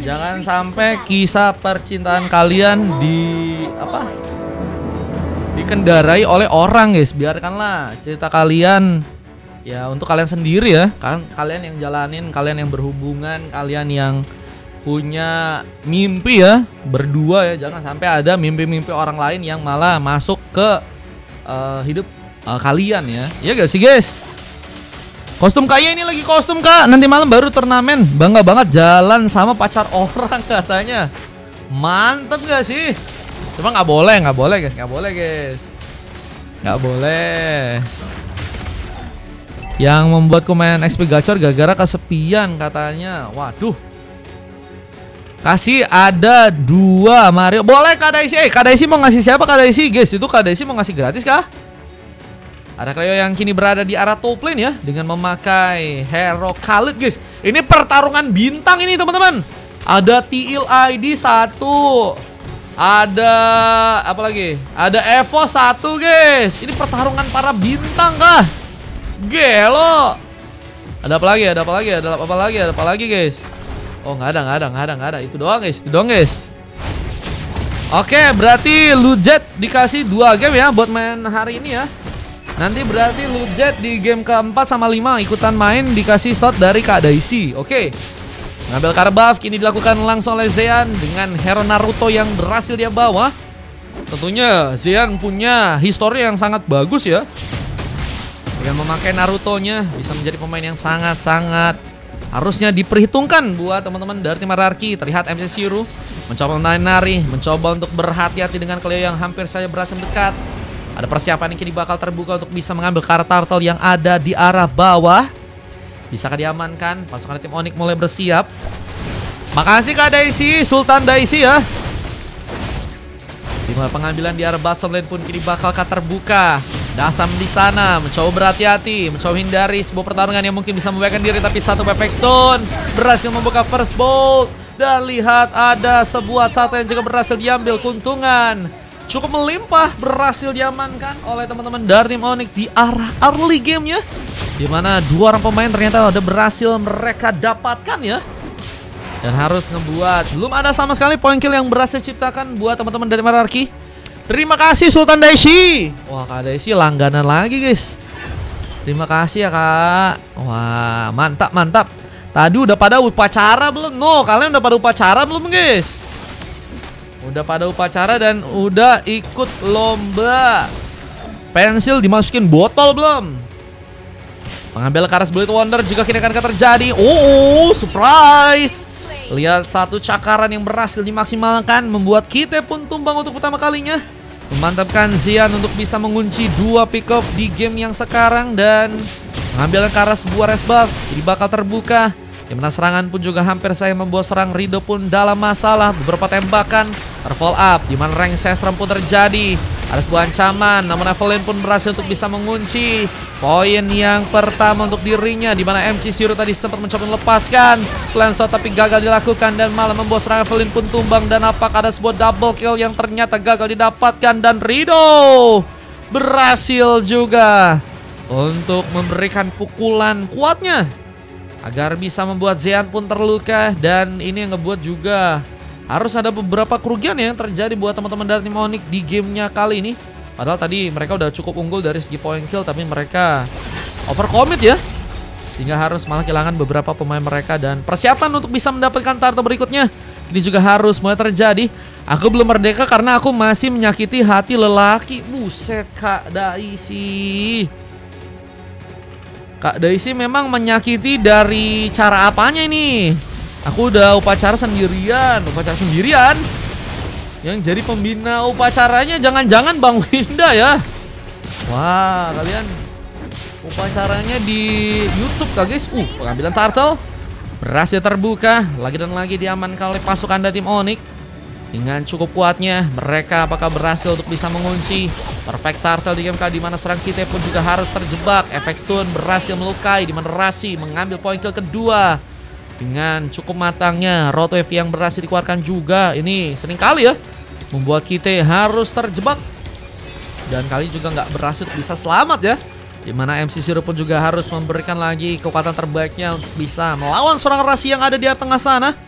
Jangan sampai kisah percintaan kalian dikendarai oleh orang, guys. Biarkanlah cerita kalian ya untuk kalian sendiri ya. Kalian yang jalanin, kalian yang berhubungan, kalian yang punya mimpi ya, berdua ya. Jangan sampai ada mimpi-mimpi orang lain yang malah masuk ke hidup kalian ya. Iya gak sih, guys? Kostum Kaya ini lagi kostum, Kak. Nanti malam baru turnamen. Bangga banget jalan sama pacar orang katanya. Mantep gak sih? Cuma nggak boleh guys. Nggak boleh. Yang membuat komen XP gacor gara-gara kesepian katanya. Waduh. Kasih ada 2 Mario. Boleh Kak Daisy. Kak Daisy mau ngasih siapa Kak Daisy, guys? Itu Kak Daisy mau ngasih gratis kah? Ada Cleo yang kini berada di arah top lane ya, dengan memakai hero Khalid, guys. Ini pertarungan bintang ini, teman-teman. Ada TL ID 1. Ada apa lagi? Ada Evo 1, guys. Ini pertarungan para bintang kah? Gelo. Ada apa lagi, guys? Oh, nggak ada. Itu doang, guys. Oke, berarti Lujet dikasih 2 game ya buat main hari ini ya. Nanti berarti Lujet di game keempat sama 5 ikutan main dikasih slot dari Kak Daisy. Oke. Ngambil card buff kini dilakukan langsung oleh Zean dengan hero Naruto yang berhasil dia bawa. Tentunya Zean punya histori yang sangat bagus ya. Dengan memakai Naruto-nya bisa menjadi pemain yang sangat-sangat harusnya diperhitungkan buat teman-teman dari tim hierarki. Terlihat MC Zero mencoba menahan Nari, mencoba untuk berhati-hati dengan Cleo yang hampir saja berhasil mendekat. Ada persiapan yang kini bakal terbuka untuk bisa mengambil card turtle yang ada di arah bawah. Bisakah diamankan? Pasukan tim Onyx mulai bersiap. Makasih Kak Daisy, Sultan Daisy ya. Dimana pengambilan di arah bottom lane pun kini bakal terbuka. Dasam di sana mencoba berhati-hati, mencoba hindari sebuah pertarungan yang mungkin bisa membahayakan diri, tapi satu Perfect Stone berhasil membuka first bolt. Dan lihat ada sebuah satu yang juga berhasil diambil keuntungan. Cukup melimpah, berhasil diamankan oleh teman-teman dari tim Onyx di arah early game-nya. Dimana 2 orang pemain ternyata udah berhasil mereka dapatkan ya. Dan harus ngebuat, belum ada sama sekali point kill yang berhasil ciptakan buat teman-teman dari hierarki. Terima kasih Sultan Daisy. Wah, Kak Daisy langganan lagi, guys. Terima kasih ya, Kak. Wah, mantap. Tadi udah pada upacara belum? No, kalian udah pada upacara belum, guys? Udah pada upacara dan udah ikut lomba. Pensil dimasukin botol belum? Pengambil Karas Blade Wonder juga kini akan terjadi. Oh, surprise. Lihat satu cakaran yang berhasil dimaksimalkan, membuat kita pun tumbang untuk pertama kalinya. Memantapkan Zean untuk bisa mengunci 2 pick up di game yang sekarang. Dan mengambil Karas sebuah res buff. Jadi bakal terbuka. Dimana serangan pun juga hampir saya membuat serang Rido pun dalam masalah. Beberapa tembakan terfollow up. Dimana rank Sesram pun terjadi. Ada sebuah ancaman, namun Evelyn pun berhasil untuk bisa mengunci poin yang pertama untuk dirinya. Dimana MC Zero tadi sempat mencoba melepaskan plan shot tapi gagal dilakukan. Dan malah membuat serangan Evelyn pun tumbang. Dan apakah ada sebuah double kill yang ternyata gagal didapatkan. Dan Rido berhasil juga untuk memberikan pukulan kuatnya agar bisa membuat Zean pun terluka. Dan ini yang ngebuat juga harus ada beberapa kerugian yang terjadi buat teman-teman dari tim Onyx di gamenya kali ini. Padahal tadi mereka udah cukup unggul dari segi point kill, tapi mereka overcommit ya, sehingga harus malah kehilangan beberapa pemain mereka. Dan persiapan untuk bisa mendapatkan turtle berikutnya ini juga harus mulai terjadi. Aku belum merdeka karena aku masih menyakiti hati lelaki. Buset, Kak Daisy. Kak Daisy memang menyakiti dari cara apanya ini? Aku udah upacara sendirian. Yang jadi pembina upacaranya jangan-jangan Bang Winda ya. Wah, kalian upacaranya di YouTube kah, guys? Pengambilan turtle berhasil terbuka. Lagi dan lagi diamankan oleh pasukan dari tim Onyx. Dengan cukup kuatnya mereka apakah berhasil untuk bisa mengunci perfect turtle di game kali, dimana serang kita pun juga harus terjebak. Efek stun berhasil melukai, dimana Rasi mengambil poin kill kedua dengan cukup matangnya. Rotwave yang berhasil dikeluarkan juga. Ini sering kali ya membuat kita harus terjebak. Dan kali juga nggak berhasil untuk bisa selamat ya. Dimana MC Zero pun juga harus memberikan lagi kekuatan terbaiknya untuk bisa melawan seorang Rasi yang ada di tengah sana.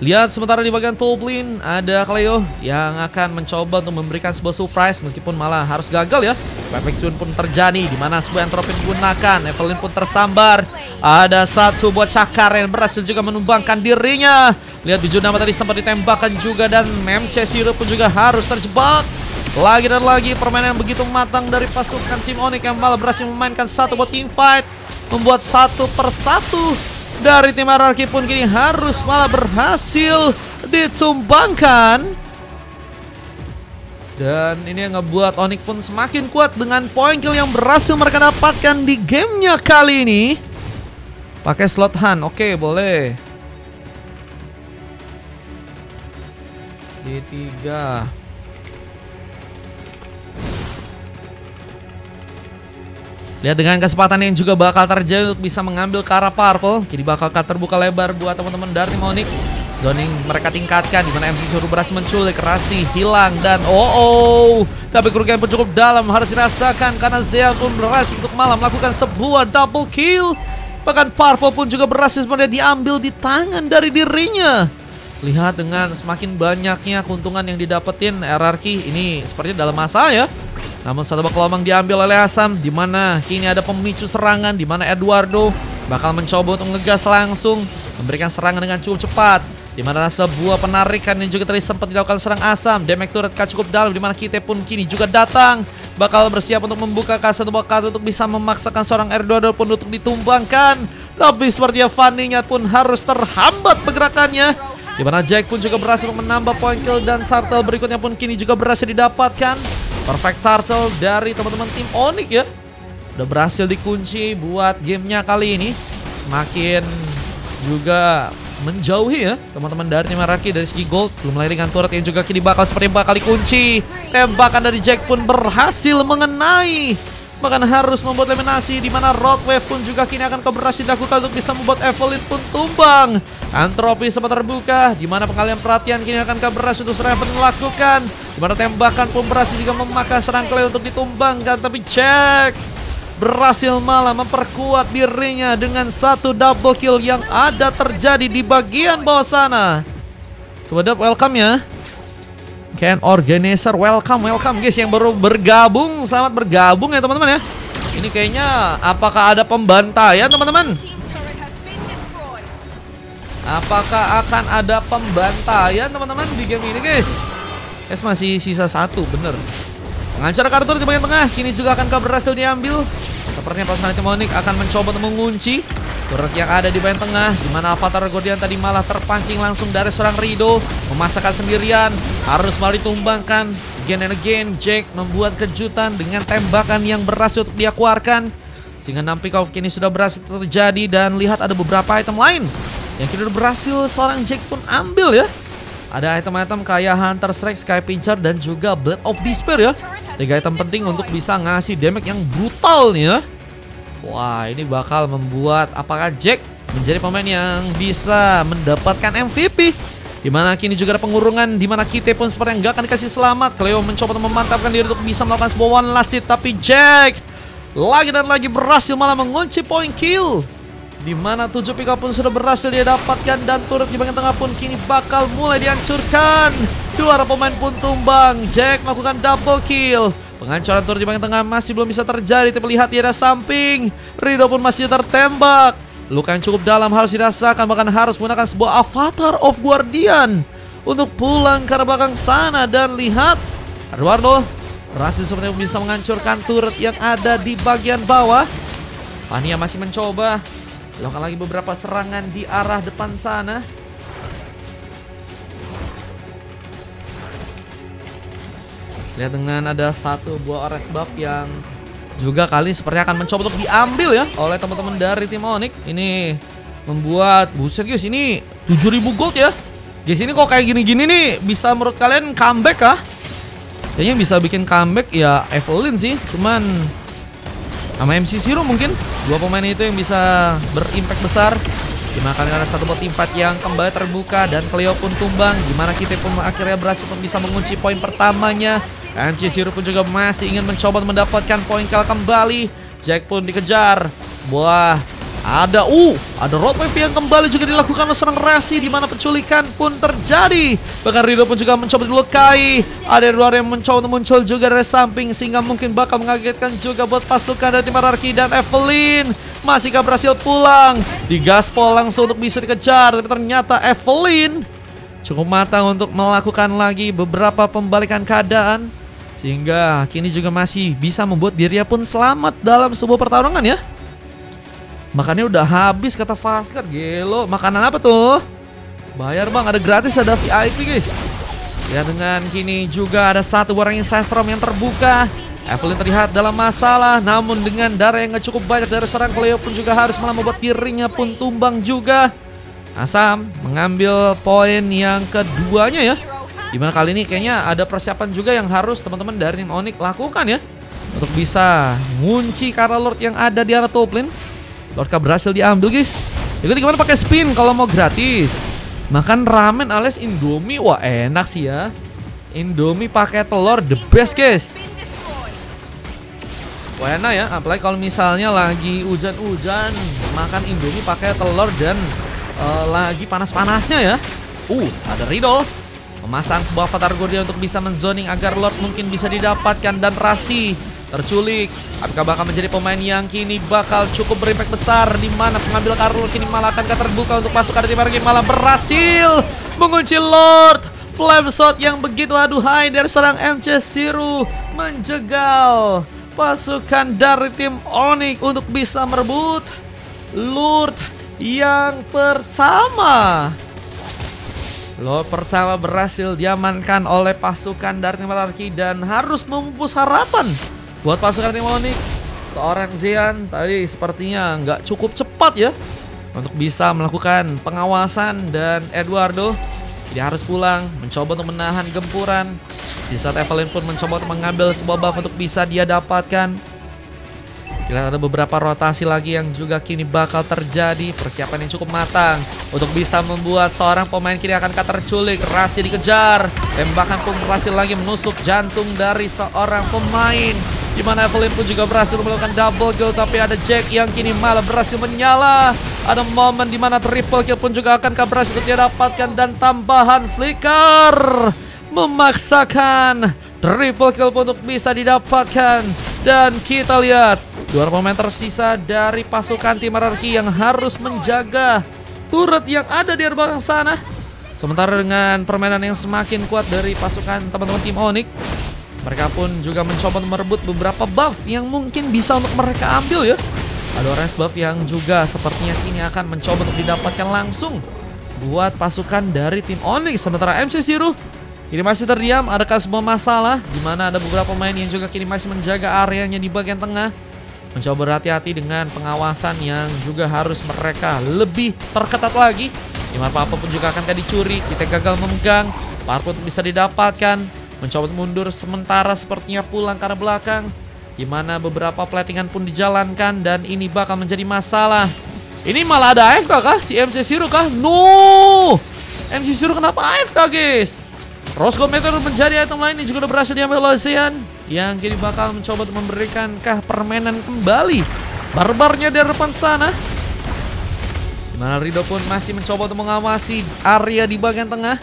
Lihat sementara di bagian top lane ada Cleo yang akan mencoba untuk memberikan sebuah surprise meskipun malah harus gagal ya. Perfection pun terjadi di mana sebuah entropi digunakan. Evelyn pun tersambar. Ada satu buat cakar yang berhasil juga menumbangkan dirinya. Lihat Bijunama tadi sempat ditembakkan juga dan MC Zero pun juga harus terjebak. Lagi dan lagi permainan yang begitu matang dari pasukan Team Onyx yang malah berhasil memainkan satu buat teamfight. Membuat satu persatu dari tim RRQ pun kini harus malah berhasil ditumbangkan. Dan ini yang ngebuat Onyx pun semakin kuat dengan poin kill yang berhasil mereka dapatkan di gamenya kali ini. Pakai slot hunt, oke boleh. D3. Lihat dengan kesempatan yang juga bakal terjadi untuk bisa mengambil ke arah purple. Jadi bakal terbuka lebar buat teman-teman dari tim Onyx. Zoning mereka tingkatkan dimana MC Zero berhasil menculik, Rasi hilang dan tapi kerugian pun cukup dalam harus dirasakan karena Zea pun berhasil untuk malah melakukan sebuah double kill. Bahkan purple pun juga berhasil sebenarnya diambil di tangan dari dirinya. Lihat dengan semakin banyaknya keuntungan yang didapetin RRQ ini sepertinya dalam masalah ya. Namun satu bak lomang diambil oleh Asam di mana kini ada pemicu serangan di mana Eduardo bakal mencoba untuk ngegas langsung memberikan serangan dengan cukup cepat. Di mana sebuah penarikan yang juga tadi sempat dilakukan serang Asam. Damage turret cukup dalam di mana Kite pun kini juga datang. Bakal bersiap untuk membuka satu bak kartu untuk bisa memaksakan seorang Eduardo pun untuk ditumbangkan. Tapi sepertinya Fanny-nya pun harus terhambat pergerakannya. Di mana Jack pun juga berhasil menambah poin kill dan turtle berikutnya pun kini juga berhasil didapatkan. Perfect turtle dari teman-teman tim Onyx ya. Udah berhasil dikunci buat gamenya kali ini. Semakin juga menjauhi ya teman-teman dari tim RRQ dari segi gold. Belum lagi dengan turret yang juga kini bakal seperti bakal dikunci. Tembakan dari Jack pun berhasil mengenai. Bahkan harus membuat eliminasi di mana Roadwave pun juga kini akan berhasil dilakukan untuk bisa membuat Evelyn pun tumbang. Antropi sempat terbuka di mana pengalian perhatian kini akan berhasil untuk serang dilakukan. Di mana tembakan pun berhasil juga memakan serang Cleo untuk ditumbangkan, tapi Jack berhasil malah memperkuat dirinya dengan satu double kill yang ada terjadi di bagian bawah sana. Sobat welcome ya. Ken Organizer welcome guys yang baru bergabung, selamat bergabung ya teman-teman ya. Ini kayaknya apakah ada pembantaian teman-teman? Apakah akan ada pembantaian teman-teman di game ini guys? Guys masih sisa satu bener. Pengacara kartu di bagian tengah kini juga akan berhasil diambil. Sepertinya pasukan tim Onyx akan mencoba untuk mengunci turret yang ada di bagian tengah, di mana Avatar Guardian tadi malah terpancing langsung dari seorang Rido, memasakkan sendirian, harus malah ditumbangkan. Again and again, Jack membuat kejutan dengan tembakan yang berhasil untuk dia keluarkan, sehingga 6 pick off kini sudah berhasil terjadi. Dan lihat ada beberapa item lain yang kini berhasil seorang Jack pun ambil ya. Ada item-item kayak Hunter Strike, Sky Pincher, dan juga Blood of Despair ya. 3 item penting untuk bisa ngasih damage yang brutal nih ya. Wah, ini bakal membuat apakah Jack menjadi pemain yang bisa mendapatkan MVP. Dimana kini juga ada pengurungan, dimana Kite pun sepertinya nggak akan dikasih selamat. Cleo mencoba untuk memantapkan diri untuk bisa melakukan sebuah one last hit, tapi Jack lagi dan lagi berhasil malah mengunci poin kill. Dimana 7 pick up pun sudah berhasil dia dapatkan dan turret di bagian tengah pun kini bakal mulai dihancurkan. Dua pemain pun tumbang. Jack melakukan double kill. Penghancuran turret di bagian tengah masih belum bisa terjadi, tapi lihat di arah samping Rido pun masih tertembak. Luka yang cukup dalam harus dirasakan, bahkan harus menggunakan sebuah Avatar of Guardian untuk pulang ke arah belakang sana. Dan lihat Eduardo berhasil sepertinya bisa menghancurkan turret yang ada di bagian bawah. Fania masih mencoba melakukan lagi beberapa serangan di arah depan sana. Lihat dengan ada satu buah orange buff yang juga kali sepertinya akan mencoba untuk diambil ya oleh teman-teman dari tim Onyx. Ini membuat buset guys, ini 7000 gold ya. Guys, ini kok kayak gini-gini nih bisa menurut kalian comeback kah? Kayaknya bisa bikin comeback ya Evelyn sih, cuman sama MC Zero mungkin. Dua pemain itu yang bisa berimpact besar. Dimana kali ada satu bot impact yang kembali terbuka dan Cleo pun tumbang. Dimana kita pun akhirnya berhasil bisa mengunci poin pertamanya. MC Zero pun juga masih ingin mencoba mendapatkan poin kill kembali. Jack pun dikejar. Sebuah Ada road wave yang kembali juga dilakukan oleh seorang Resi, di mana penculikan pun terjadi. Bahkan Rido pun juga mencoba dilukai. Ada Edward yang mencoba muncul juga dari samping, sehingga mungkin bakal mengagetkan juga buat pasukan dari tim Hierarchy. Dan Evelyn masihkah berhasil pulang, digaspol langsung untuk bisa dikejar. Tapi ternyata Evelyn cukup matang untuk melakukan lagi beberapa pembalikan keadaan, sehingga kini juga masih bisa membuat dirinya pun selamat dalam sebuah pertarungan ya. Makannya udah habis kata Vaskar. Gelo, makanan apa tuh? Bayar bang, ada gratis, ada VIP guys. Ya, dengan kini juga ada satu orang Sestrom yang terbuka. Evelyn terlihat dalam masalah, namun dengan darah yang gak cukup banyak dari seorang Cleo pun juga harus malah membuat dirinya pun tumbang juga. Asam mengambil poin yang keduanya ya, dimana kali ini kayaknya ada persiapan juga yang harus teman-teman dari tim Onyx lakukan ya, untuk bisa ngunci Karla Lord yang ada di arah top lane. Lordka berhasil diambil guys. Jadi gimana pakai spin kalau mau gratis? Makan ramen alias Indomie, wah enak sih ya. Indomie pakai telur the best guys. Wah enak ya, apalagi kalau misalnya lagi hujan-hujan, makan Indomie pakai telur dan lagi panas-panasnya ya. Ada Riddle memasang sebuah avatar Gordia untuk bisa menzoning agar Lord mungkin bisa didapatkan, dan Rasi terculik. Apakah bakal menjadi pemain yang kini bakal cukup berimpact besar, di mana pengambil Karla kini malah akan terbuka untuk pasukan tim Hierarchy, malah berhasil mengunci Lord. Flame shot yang begitu aduhai dari seorang MC Zero menjegal pasukan dari tim Onyx untuk bisa merebut Lord yang pertama. Lord pertama berhasil diamankan oleh pasukan dari tim Hierarchy, dan harus memupus harapan buat pasukan tim Onyx. Seorang Zean tadi sepertinya nggak cukup cepat ya untuk bisa melakukan pengawasan, dan Eduardo dia harus pulang mencoba untuk menahan gempuran. Di saat Evelyn pun mencoba untuk mengambil sebuah buff untuk bisa dia dapatkan. Kita ada beberapa rotasi lagi yang juga kini bakal terjadi. Persiapan yang cukup matang untuk bisa membuat seorang pemain kiri akan terculik. Rasi dikejar, tembakan pun berhasil lagi menusuk jantung dari seorang pemain, di mana Evelyn pun juga berhasil melakukan double kill. Tapi ada Jack yang kini malah berhasil menyala. Ada momen di mana triple kill pun juga akan berhasil dia dapatkan, dan tambahan flicker memaksakan triple kill pun untuk bisa didapatkan. Dan kita lihat dua pemain tersisa dari pasukan tim Hierarchy yang harus menjaga turret yang ada di belakang sana. Sementara dengan permainan yang semakin kuat dari pasukan teman-teman tim Onyx, mereka pun juga mencoba merebut beberapa buff yang mungkin bisa untuk mereka ambil ya. Ada orange buff yang juga sepertinya kini akan mencoba untuk didapatkan langsung buat pasukan dari tim Onyx. Sementara MC Zero ini masih terdiam. Adakah sebuah masalah di mana ada beberapa pemain yang juga kini masih menjaga areanya di bagian tengah, mencoba berhati-hati dengan pengawasan yang juga harus mereka lebih terketat lagi. Dimana apa pun juga akan dicuri. Kita gagal memegang, Parput bisa didapatkan, mencoba mundur sementara sepertinya pulang ke arah belakang, dimana beberapa platingan pun dijalankan, dan ini bakal menjadi masalah. Ini malah ada AFK kah? Si MC Zero kah? No! MC Zero kenapa AFK guys? Roscoe Meteor menjadi item lain yang juga udah berhasil diambil oleh Zean, yang kini bakal mencoba untuk memberikan permainan kembali barbarnya dari depan sana. Dimana Rido pun masih mencoba untuk mengawasi area di bagian tengah,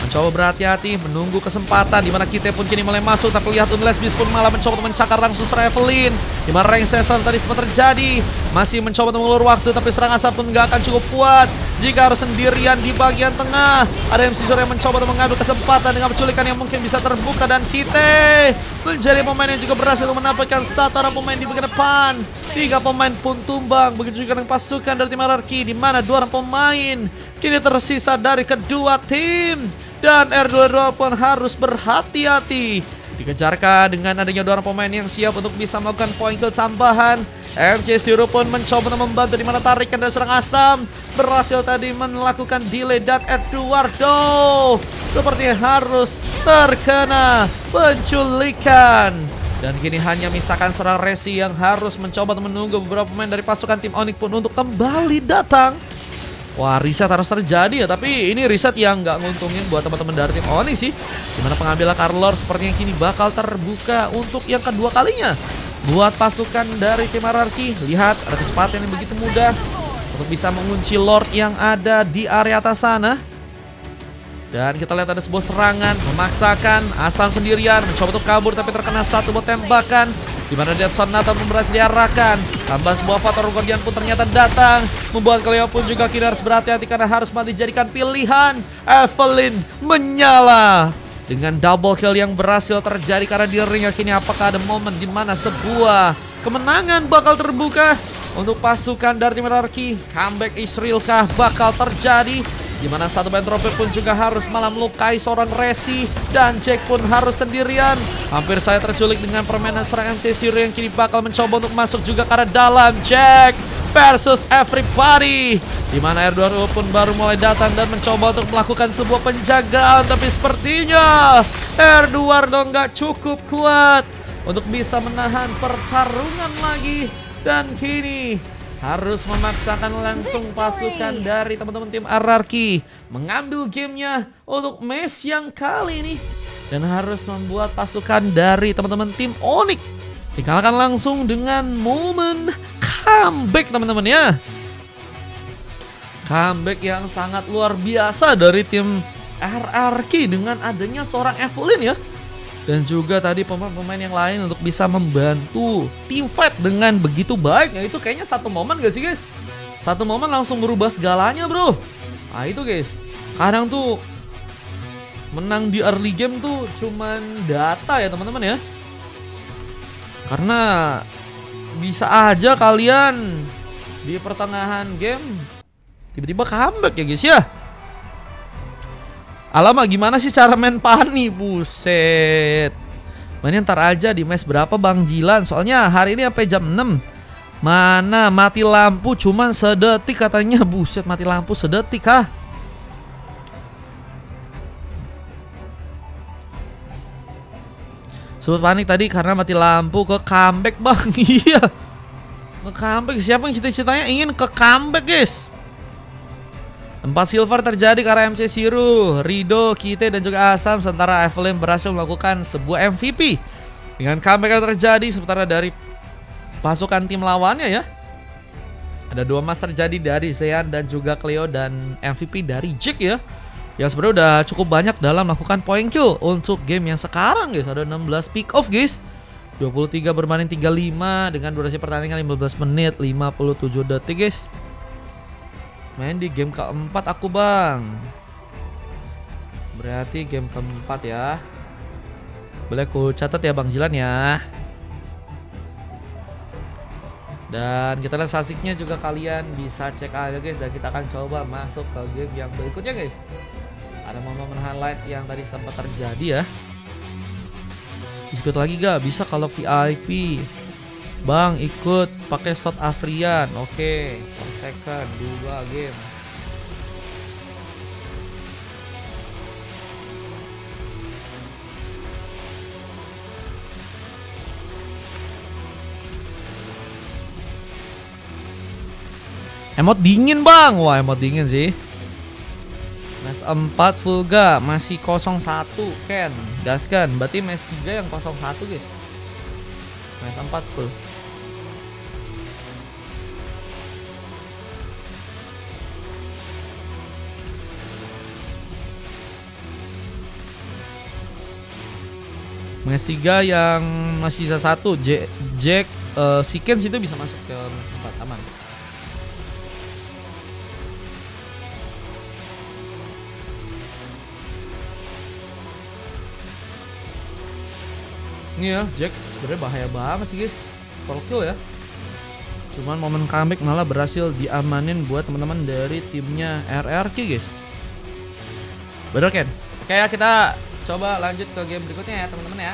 mencoba berhati-hati, menunggu kesempatan. Dimana kita pun kini mulai masuk, tapi lihat Unless Beast pun malah mencoba untuk mencakar langsung Evelyn. Dimana rank Cesar tadi sempat terjadi, masih mencoba untuk mengulur waktu, tapi serang asap pun gak akan cukup kuat jika harus sendirian di bagian tengah. Ada MC Zoro yang mencoba untuk mengambil kesempatan dengan penculikan yang mungkin bisa terbuka, dan kita menjadi pemain yang juga berhasil mendapatkan satu orang pemain di bagian depan. 3 pemain pun tumbang, begitu juga dengan pasukan dari tim Hierarchy, di mana 2 orang pemain kini tersisa dari kedua tim. Dan R22 pun harus berhati-hati. Dikejarkan dengan adanya 2 orang pemain yang siap untuk bisa melakukan point kill tambahan. MC Zero pun mencoba untuk membantu, di mana tarikan dari serang asam berhasil tadi melakukan delay, dan Eduardo sepertinya harus terkena penculikan. Dan kini hanya misalkan seorang Resi yang harus mencoba untuk menunggu beberapa pemain dari pasukan tim Onyx pun untuk kembali datang. Wah, riset harus terjadi ya, tapi ini riset yang nggak nguntungin buat teman-teman dari tim Onyx sih. Dimana pengambilan Karla Lord sepertinya kini bakal terbuka untuk yang kedua kalinya. buat pasukan dari tim RRQ. Lihat, ada kesempatan yang begitu mudah untuk bisa mengunci Lord yang ada di area atas sana. Dan kita lihat ada sebuah serangan memaksakan Asam sendirian mencoba untuk kabur tapi terkena satu buat tembakan, di mana Dead Sonata pun berhasil diarahkan. Tambah sebuah Fator Guardian pun ternyata datang, membuat Cleo pun juga kini harus berhati-hati karena harus dijadikan pilihan. Evelyn menyala dengan double kill yang berhasil terjadi karena di ring kini. Apakah ada momen di mana sebuah kemenangan bakal terbuka untuk pasukan dari tim RRQ? Comeback Israel kah bakal terjadi? Di mana satu Entropy pun juga harus malah melukai seorang Resi, dan Jack pun harus sendirian. Hampir saya terculik dengan permainan serangan MC Zero yang kini bakal mencoba untuk masuk juga ke arah dalam. Jack versus everybody, di mana R2 pun baru mulai datang dan mencoba untuk melakukan sebuah penjagaan, tapi sepertinya R2 nggak cukup kuat untuk bisa menahan pertarungan lagi, dan kini harus memaksakan langsung pasukan dari teman-teman tim RRQ mengambil gamenya untuk match yang kali ini, dan harus membuat pasukan dari teman-teman tim Onyx dikalahkan langsung dengan momen comeback teman-teman ya. Comeback yang sangat luar biasa dari tim RRQ dengan adanya seorang Evelyn ya. Dan juga tadi pemain-pemain yang lain untuk bisa membantu tim fight dengan begitu baik. Ya itu kayaknya satu momen gak sih guys? Satu momen langsung berubah segalanya bro. Nah itu guys, kadang tuh menang di early game tuh cuman data ya teman-teman ya. Karena bisa aja kalian di pertengahan game tiba-tiba comeback ya guys ya. Alamak, gimana sih cara main Pani? Buset. Mainnya ntar aja di match berapa Bang Jilan? Soalnya hari ini sampai jam 6. Mana mati lampu cuman sedetik katanya. Buset, mati lampu sedetik kah? Sebut panik tadi karena mati lampu ke comeback bang. Iya, ke comeback. Siapa yang cita-citanya ingin ke comeback guys? 4 silver terjadi karena MC Zero, Rido, Kite dan juga Asam. Sementara Evelyn berhasil melakukan sebuah MVP dengan comeback yang terjadi. Sementara dari pasukan tim lawannya ya, ada 2 emas terjadi dari Zean dan juga Cleo, dan MVP dari Jack ya, yang sebenarnya udah cukup banyak dalam melakukan point kill untuk game yang sekarang guys. Ada 16 pick off guys, 23 berbanding 35 dengan durasi pertandingan 15 menit 57 detik guys. Main di game keempat aku bang. Berarti game keempat ya. Boleh ku catat ya Bang Jilan ya. Dan kita lihat statistiknya juga, kalian bisa cek aja guys. Dan kita akan coba masuk ke game yang berikutnya guys. Ada momen highlight yang tadi sempat terjadi ya. Ikut lagi gak? Bisa kalau VIP. Bang ikut pakai slot Afrian. Oke, per second 2 game. Emot dingin bang. Wah emot dingin sih. Match 4 Vulga masih 01 Ken. Gaskan. Berarti match 3 yang 01 guys. Match 4 full. Match 3 yang masih sisa 1 Jack Seekens itu bisa masuk ke tempat aman. Ini ya Jack sebenarnya bahaya banget sih guys, for kill ya. Cuman momen comeback malah berhasil diamanin buat teman-teman dari timnya RRQ guys. Bener Ken? Oke ya, kita coba lanjut ke game berikutnya ya teman-teman ya.